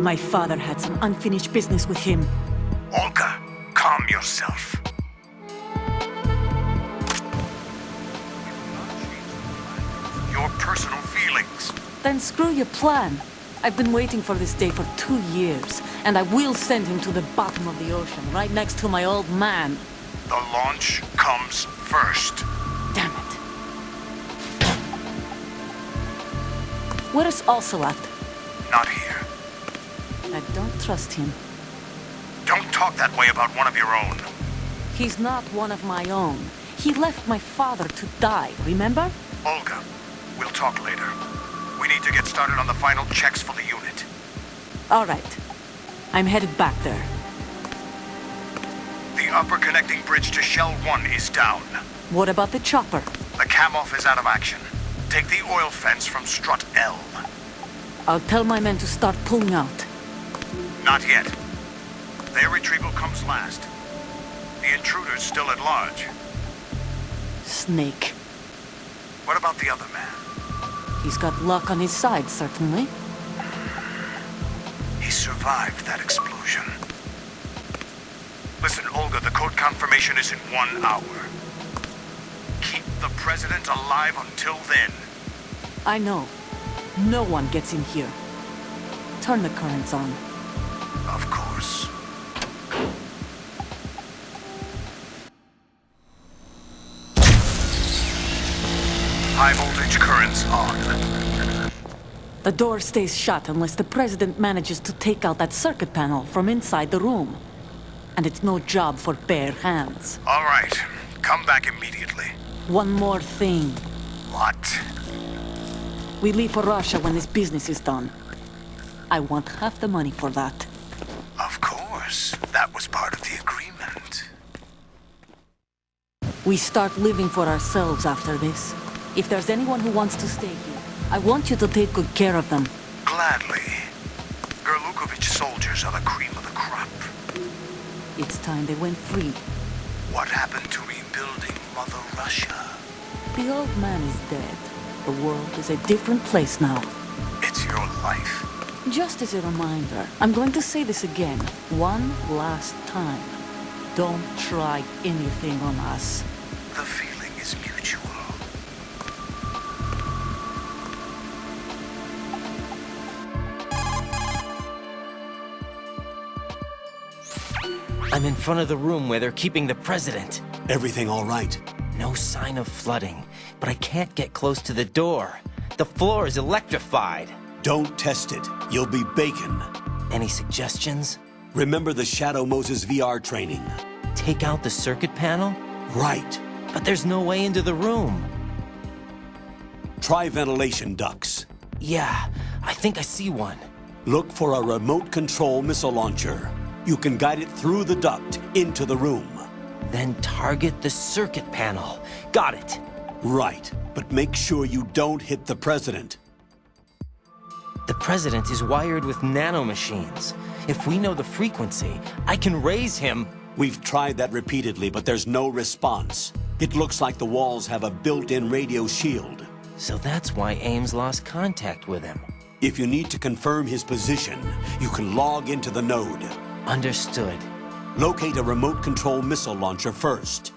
My father had some unfinished business with him. Olga, calm yourself. Your personal feelings. Then screw your plan. I've been waiting for this day for 2 years, and I will send him to the bottom of the ocean, right next to my old man. The launch comes first. Damn it. Where is Ocelot? Not here. I don't trust him. Don't talk that way about one of your own. He's not one of my own. He left my father to die, remember? Olga, we'll talk later. We need to get started on the final checks for the unit. All right. I'm headed back there. The upper connecting bridge to Shell 1 is down. What about the chopper? The cam-off is out of action. Take the oil fence from strut L. I'll tell my men to start pulling out. Not yet. Their retrieval comes last. The intruder's still at large. Snake. What about the other man? He's got luck on his side, certainly. He survived that explosion. Listen, Olga, the code confirmation is in 1 hour. Keep the president alive until then. I know. No one gets in here. Turn the currents on. Of course. High voltage currents on. The door stays shut unless the president manages to take out that circuit panel from inside the room. And it's no job for bare hands. All right. Come back immediately. One more thing. What? We leave for Russia when this business is done. I want half the money for that. Of course. That was part of the agreement. We start living for ourselves after this. If there's anyone who wants to stay here, I want you to take good care of them. Gladly. Gerlukovich soldiers are the cream of the crop. It's time they went free. What happened to rebuilding Mother Russia? The old man is dead. The world is a different place now. It's your life. Just as a reminder, I'm going to say this again, one last time. Don't try anything on us. The feeling is mutual. I'm in front of the room where they're keeping the president. Everything all right? No sign of flooding, but I can't get close to the door. The floor is electrified. Don't test it. You'll be bacon. Any suggestions? Remember the Shadow Moses VR training? Take out the circuit panel? Right. But there's no way into the room. Try ventilation ducts. Yeah, I think I see one. Look for a remote control missile launcher. You can guide it through the duct into the room. Then target the circuit panel. Got it. Right, but make sure you don't hit the president. The president is wired with nanomachines. If we know the frequency, I can raise him. We've tried that repeatedly, but there's no response. It looks like the walls have a built-in radio shield. So that's why Ames lost contact with him. If you need to confirm his position, you can log into the node. Understood. Locate a remote control missile launcher first.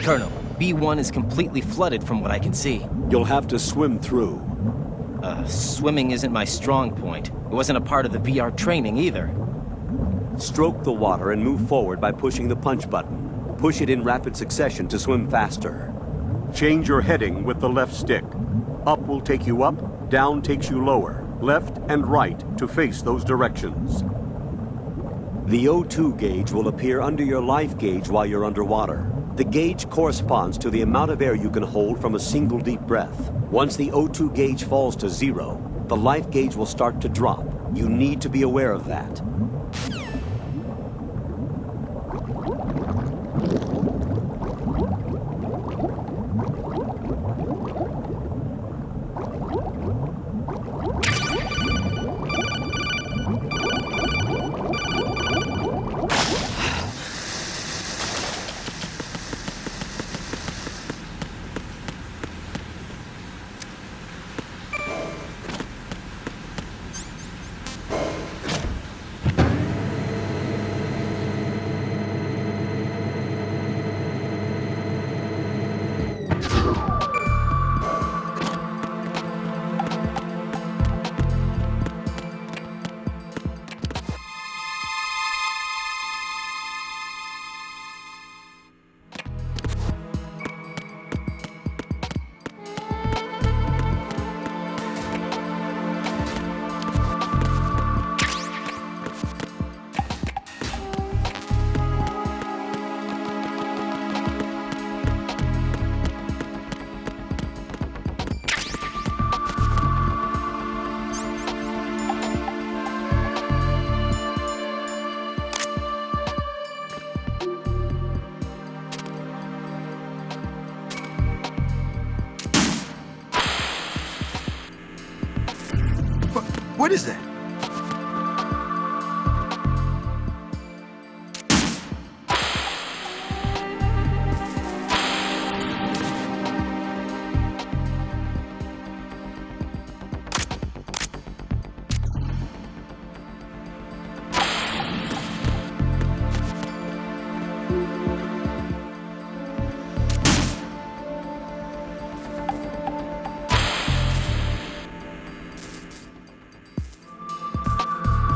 Colonel, B1 is completely flooded from what I can see. You'll have to swim through. Swimming isn't my strong point. It wasn't a part of the VR training either. Stroke the water and move forward by pushing the punch button. Push it in rapid succession to swim faster. Change your heading with the left stick. Up will take you up, down takes you lower. Left and right to face those directions. The O2 gauge will appear under your life gauge while you're underwater. The gauge corresponds to the amount of air you can hold from a single deep breath. Once the O2 gauge falls to 0, the life gauge will start to drop. You need to be aware of that. What is that?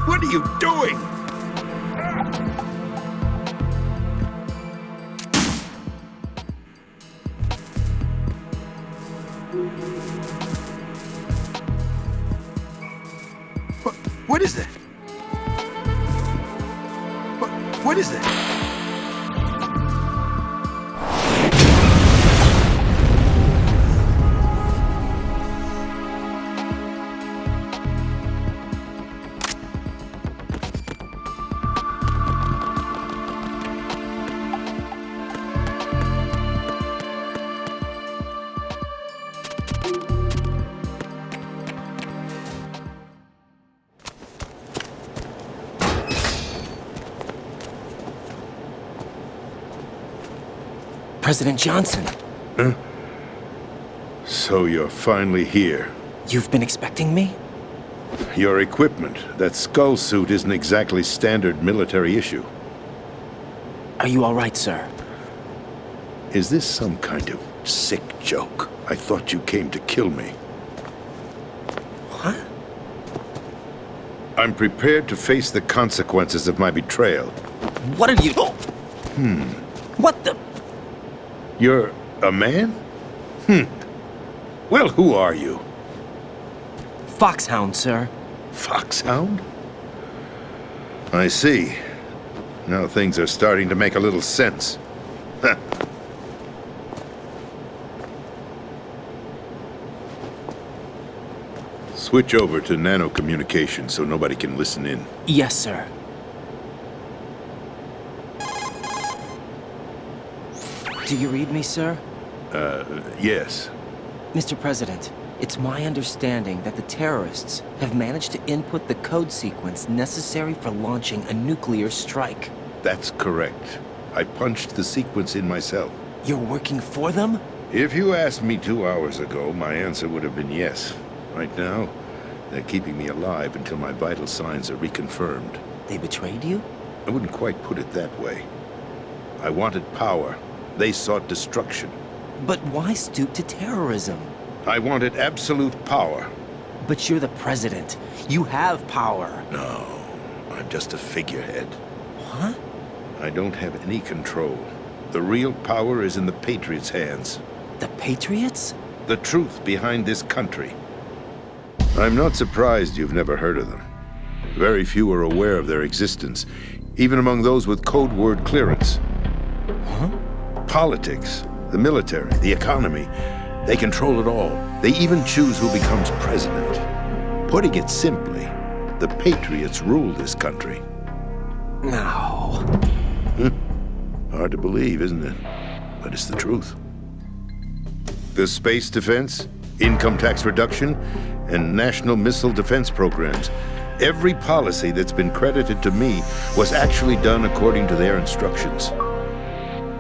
What are you doing? What is that? What is that? President Johnson. Huh? So you're finally here. You've been expecting me? Your equipment, that skull suit isn't exactly standard military issue. Are you all right, sir? Is this some kind of sick joke? I thought you came to kill me. What? I'm prepared to face the consequences of my betrayal. What are you... What the... You're a man? Well, who are you? Foxhound, sir. Foxhound? I see. Now things are starting to make a little sense. Switch over to nano-communication so nobody can listen in. Yes, sir. Do you read me, sir? Yes. Mr. President, it's my understanding that the terrorists have managed to input the code sequence necessary for launching a nuclear strike. That's correct. I punched the sequence in myself. You're working for them? If you asked me 2 hours ago, my answer would have been yes. Right now, they're keeping me alive until my vital signs are reconfirmed. They betrayed you? I wouldn't quite put it that way. I wanted power, They sought destruction. But why stoop to terrorism? I wanted absolute power. But you're the president. You have power. No, I'm just a figurehead. Huh? I don't have any control. The real power is in the Patriots' hands. The Patriots? The truth behind this country. I'm not surprised you've never heard of them. Very few are aware of their existence, even among those with code word clearance. Huh? Politics, the military, the economy, they control it all. They even choose who becomes president. Putting it simply, the Patriots rule this country. No. Hard to believe, isn't it? But it's the truth. The space defense, income tax reduction, and national missile defense programs. Every policy that's been credited to me was actually done according to their instructions.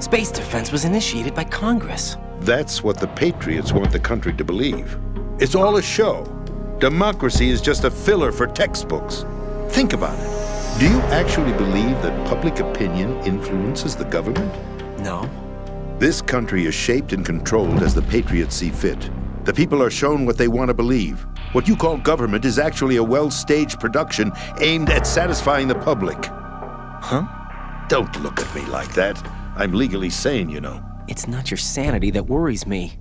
Space defense was initiated by Congress. That's what the Patriots want the country to believe. It's all a show. Democracy is just a filler for textbooks. Think about it. Do you actually believe that public opinion influences the government? No. This country is shaped and controlled as the Patriots see fit. The people are shown what they want to believe. What you call government is actually a well-staged production aimed at satisfying the public. Huh? Don't look at me like that. I'm legally sane, you know. It's not your sanity that worries me.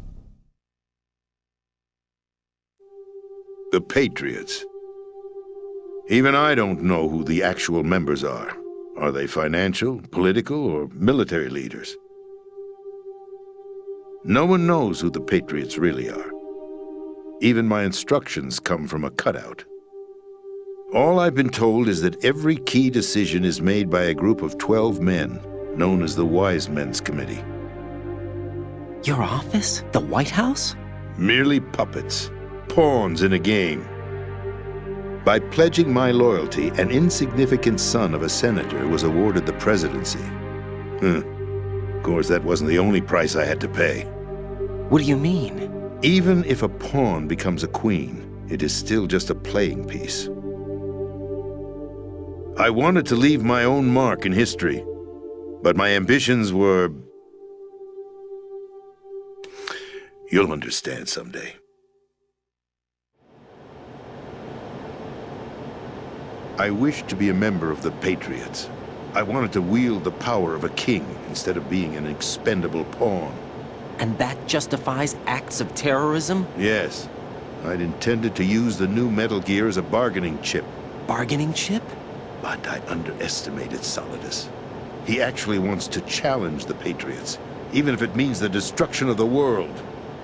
The Patriots. Even I don't know who the actual members are. Are they financial, political, or military leaders? No one knows who the Patriots really are. Even my instructions come from a cutout. All I've been told is that every key decision is made by a group of 12 men, known as the Wise Men's Committee. Your office? The White House? Merely puppets, pawns in a game. By pledging my loyalty, an insignificant son of a senator was awarded the presidency. Of course, that wasn't the only price I had to pay. What do you mean? Even if a pawn becomes a queen, it is still just a playing piece. I wanted to leave my own mark in history, but my ambitions were... You'll understand someday. I wished to be a member of the Patriots. I wanted to wield the power of a king instead of being an expendable pawn. And that justifies acts of terrorism? Yes. I'd intended to use the new Metal Gear as a bargaining chip. Bargaining chip? But I underestimated Solidus. He actually wants to challenge the Patriots, even if it means the destruction of the world.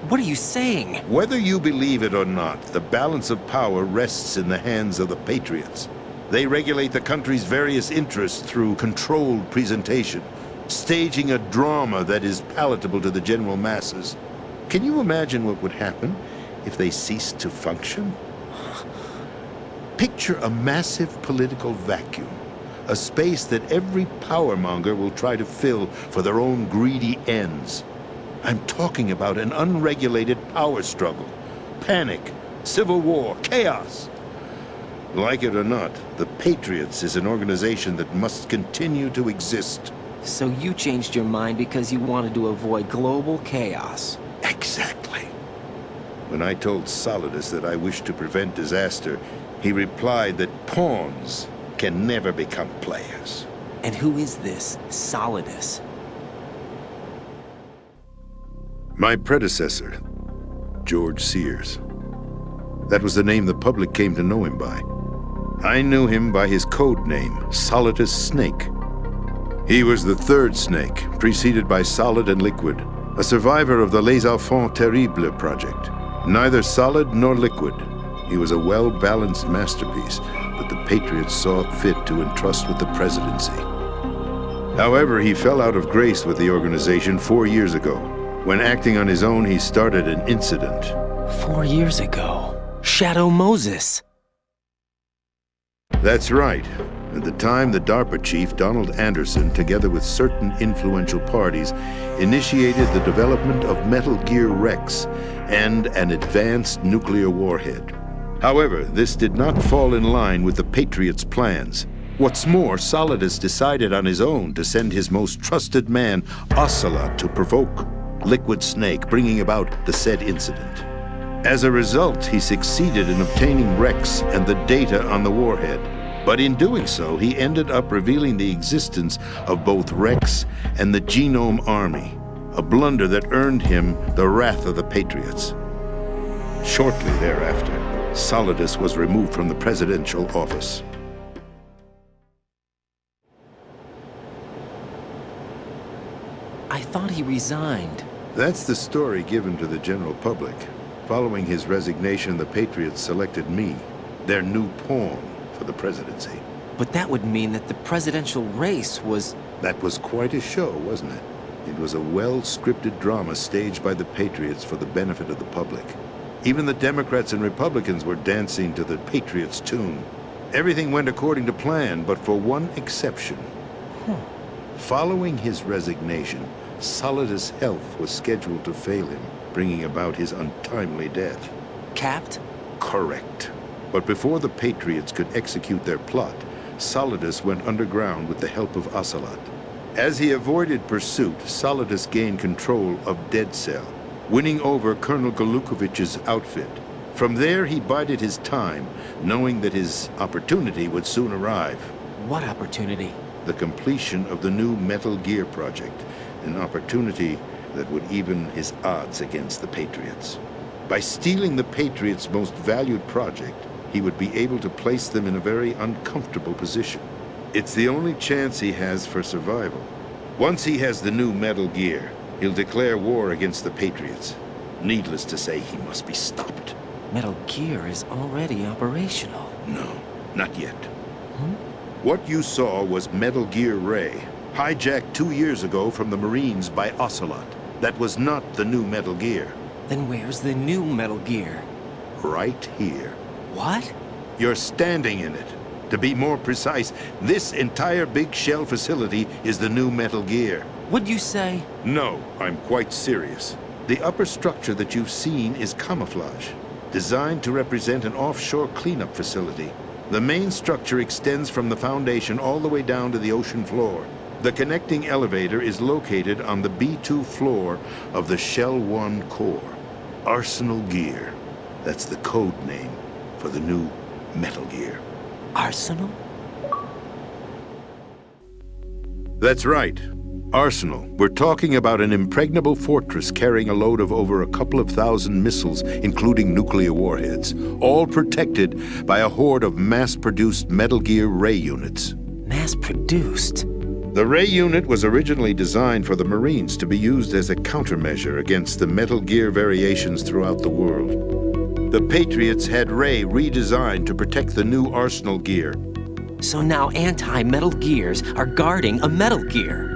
What are you saying? Whether you believe it or not, the balance of power rests in the hands of the Patriots. They regulate the country's various interests through controlled presentation, staging a drama that is palatable to the general masses. Can you imagine what would happen if they ceased to function? Picture a massive political vacuum, a space that every powermonger will try to fill for their own greedy ends. I'm talking about an unregulated power struggle, panic, civil war, chaos. Like it or not, the Patriots is an organization that must continue to exist. So you changed your mind because you wanted to avoid global chaos. Exactly. When I told Solidus that I wished to prevent disaster, he replied that pawns can never become players. And who is this Solidus? My predecessor, George Sears. That was the name the public came to know him by. I knew him by his code name, Solidus Snake. He was the third snake, preceded by Solid and Liquid, a survivor of the Les Enfants Terribles project. Neither solid nor liquid, he was a well-balanced masterpiece that the Patriots saw fit to entrust with the presidency. However, he fell out of grace with the organization 4 years ago. When acting on his own, he started an incident. 4 years ago. Shadow Moses. That's right. At the time, the DARPA chief, Donald Anderson, together with certain influential parties, initiated the development of Metal Gear Rex and an advanced nuclear warhead. However, this did not fall in line with the Patriots' plans. What's more, Solidus decided on his own to send his most trusted man, Ocelot, to provoke Liquid Snake, bringing about the said incident. As a result, he succeeded in obtaining Rex and the data on the warhead. But in doing so, he ended up revealing the existence of both Rex and the Genome Army, a blunder that earned him the wrath of the Patriots. Shortly thereafter, Solidus was removed from the presidential office. I thought he resigned. That's the story given to the general public. Following his resignation, the Patriots selected me, their new pawn, for the presidency. But that would mean that the presidential race was... That was quite a show, wasn't it? It was a well-scripted drama staged by the Patriots for the benefit of the public. Even the Democrats and Republicans were dancing to the Patriots' tune. Everything went according to plan, but for one exception. Following his resignation, Solidus' health was scheduled to fail him, bringing about his untimely death. Capped? Correct. But before the Patriots could execute their plot, Solidus went underground with the help of Ocelot. As he avoided pursuit, Solidus gained control of Dead Cell, winning over Colonel Golukovich's outfit. From there, he bided his time, knowing that his opportunity would soon arrive. What opportunity? The completion of the new Metal Gear project, an opportunity that would even his odds against the Patriots. By stealing the Patriots' most valued project, he would be able to place them in a very uncomfortable position. It's the only chance he has for survival. Once he has the new Metal Gear, he'll declare war against the Patriots. Needless to say, he must be stopped. Metal Gear is already operational. No, not yet. What you saw was Metal Gear Ray, hijacked 2 years ago from the Marines by Ocelot. That was not the new Metal Gear. Then where's the new Metal Gear? Right here. What? You're standing in it. To be more precise, this entire big shell facility is the new Metal Gear. What'd you say? No, I'm quite serious. The upper structure that you've seen is camouflage, designed to represent an offshore cleanup facility. The main structure extends from the foundation all the way down to the ocean floor. The connecting elevator is located on the B2 floor of the Shell 1 core. Arsenal Gear. That's the code name for the new Metal Gear. Arsenal? That's right. Arsenal. We're talking about an impregnable fortress carrying a load of over a couple of thousand missiles, including nuclear warheads, all protected by a horde of mass-produced Metal Gear Ray units. Mass-produced? The Ray unit was originally designed for the Marines to be used as a countermeasure against the Metal Gear variations throughout the world. The Patriots had Ray redesigned to protect the new Arsenal Gear. So now anti-Metal Gears are guarding a Metal Gear.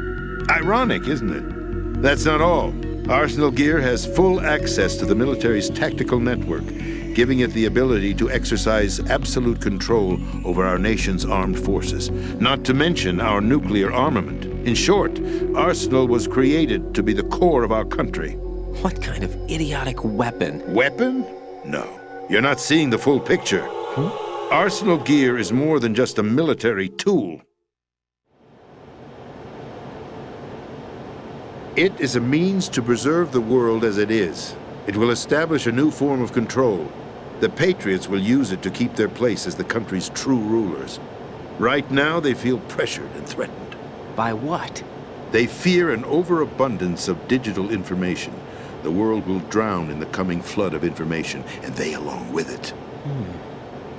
Ironic, isn't it? That's not all. Arsenal Gear has full access to the military's tactical network, giving it the ability to exercise absolute control over our nation's armed forces, not to mention our nuclear armament. In short, Arsenal was created to be the core of our country. What kind of idiotic weapon? Weapon? No. You're not seeing the full picture. Arsenal Gear is more than just a military tool. It is a means to preserve the world as it is. It will establish a new form of control. The Patriots will use it to keep their place as the country's true rulers. Right now, they feel pressured and threatened. By what? They fear an overabundance of digital information. The world will drown in the coming flood of information, and they along with it.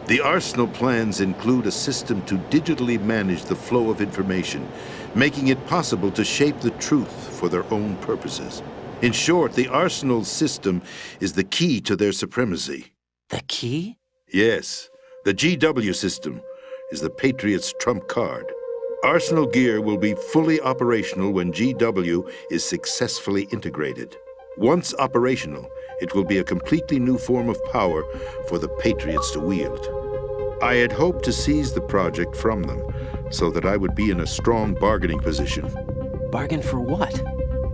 The Arsenal plans include a system to digitally manage the flow of information, making it possible to shape the truth for their own purposes. In short, the Arsenal system is the key to their supremacy. The key? Yes, the GW system is the Patriots' trump card. Arsenal Gear will be fully operational when GW is successfully integrated. Once operational, it will be a completely new form of power for the Patriots to wield. I had hoped to seize the project from them, so that I would be in a strong bargaining position. Bargain for what?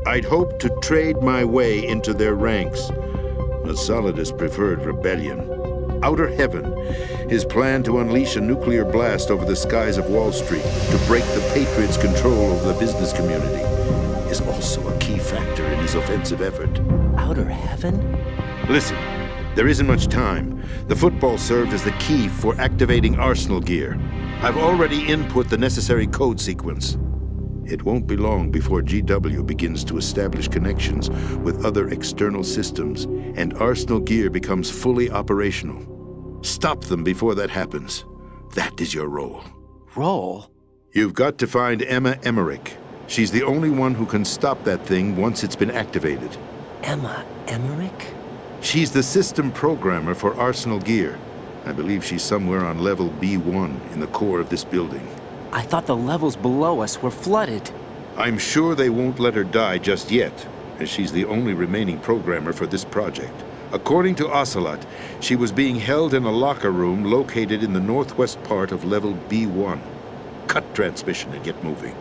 I'd hoped to trade my way into their ranks. But Solidus preferred rebellion. outer heaven. His plan to unleash a nuclear blast over the skies of Wall Street to break the Patriots' control over the business community is also a key factor in his offensive effort. Outer heaven? Listen, there isn't much time. The football served as the key for activating Arsenal gear. I've already input the necessary code sequence. It won't be long before GW begins to establish connections with other external systems, and Arsenal gear becomes fully operational. Stop them before that happens. That is your role. Role? You've got to find Emma Emmerich. She's the only one who can stop that thing once it's been activated. Emma Emmerich? She's the system programmer for Arsenal gear. I believe she's somewhere on level B1 in the core of this building. I thought the levels below us were flooded. I'm sure they won't let her die just yet, as she's the only remaining programmer for this project. According to Ocelot, she was being held in a locker room located in the northwest part of level B1. Cut transmission and get moving.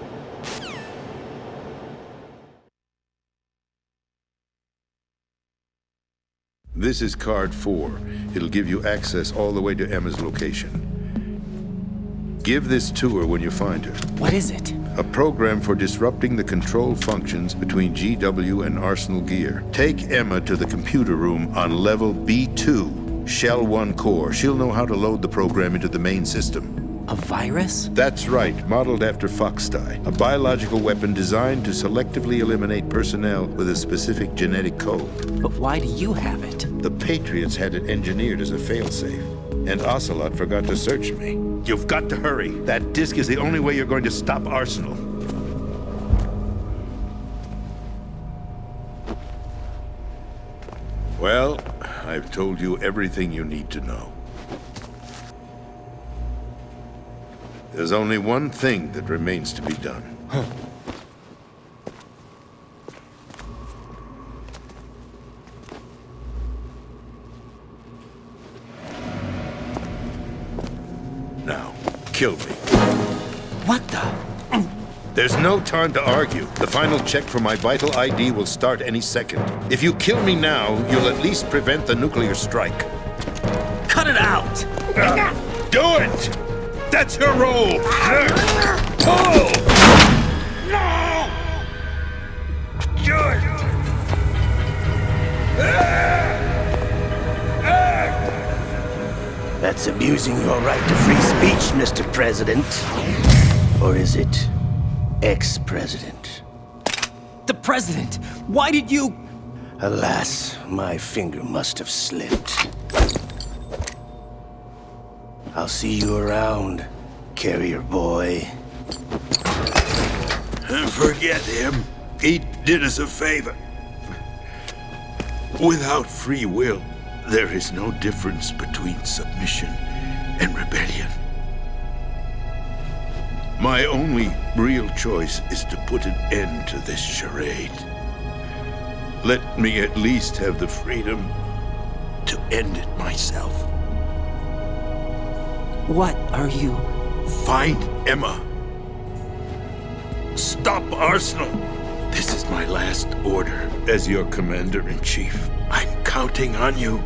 This is card 4. It'll give you access all the way to Emma's location. Give this to her when you find her. What is it? A program for disrupting the control functions between GW and Arsenal gear. Take Emma to the computer room on level B2, Shell 1 core. She'll know how to load the program into the main system. A virus? That's right, modeled after Foxdie. A biological weapon designed to selectively eliminate personnel with a specific genetic code. But why do you have it? The Patriots had it engineered as a failsafe, and Ocelot forgot to search me. You've got to hurry. That disk is the only way you're going to stop Arsenal. Well, I've told you everything you need to know. There's only one thing that remains to be done. Huh. Now, kill me. What the? There's no time to argue. The final check for my vital ID will start any second. If you kill me now, you'll at least prevent the nuclear strike. Cut it out! Do it! That's your role! Pull! No! George! That's abusing your right to free speech, Mr. President. Or is it ex-president? The president! Why did you... Alas, my finger must have slipped. I'll see you around, carrier boy. Forget him. He did us a favor. Without free will, there is no difference between submission and rebellion. My only real choice is to put an end to this charade. Let me at least have the freedom to end it myself. What are you... Find Emma. Stop Arsenal. This is my last order as your commander-in-chief. I'm counting on you.